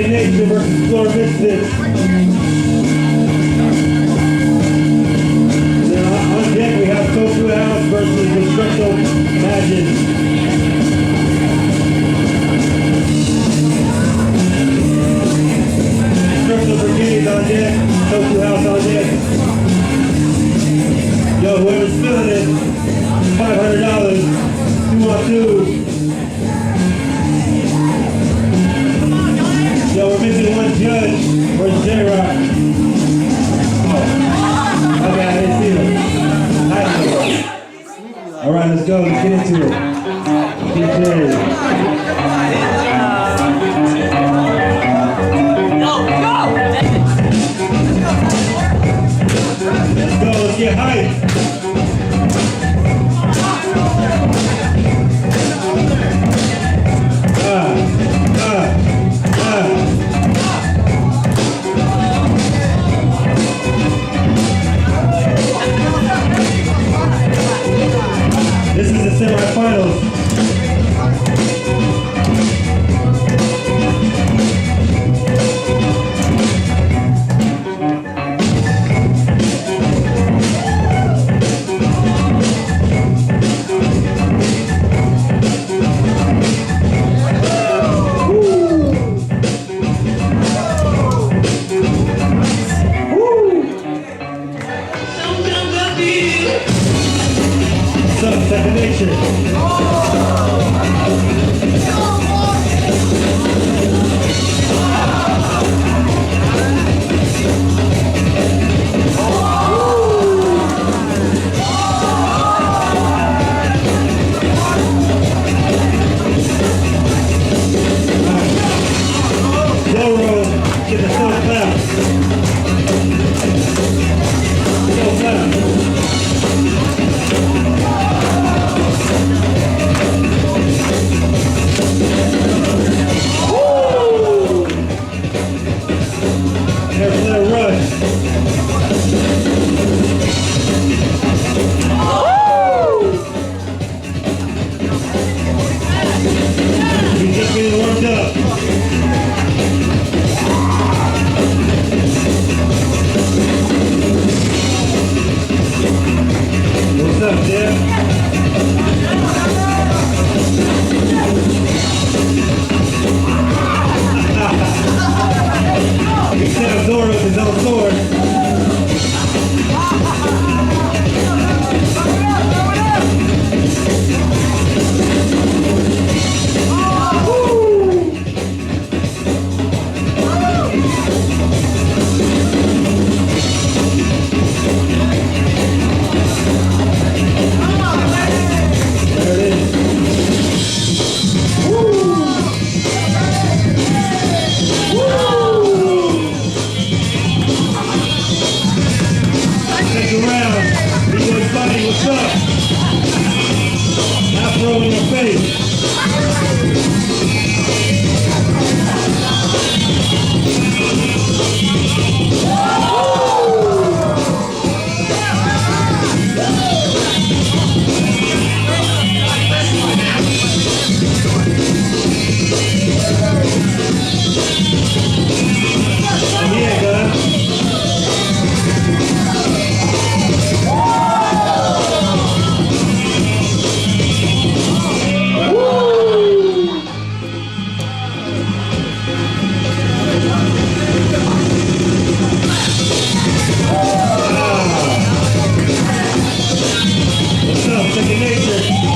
Second Nature versus Floor Misfits. Now on deck we have Tofu House versus Destructo Magic. Destructo Brigade on deck, Tofu House on deck. Yo, whoever's feeling it, $500, 2-on-2. Yo, we're missing one judge. Where's J-Rock? Oh. Okay, I didn't see him. Hi. All right, let's go. Let's get into it. DJ. Let's go. Let's get hyped. This is the semifinals. Second Nature. Get the full clap. Full clap. Getting warmed up. What's up, Jeff? He said Zoro with his own sword. What's up? Afro in your face. Yeah, guys. Second Nature.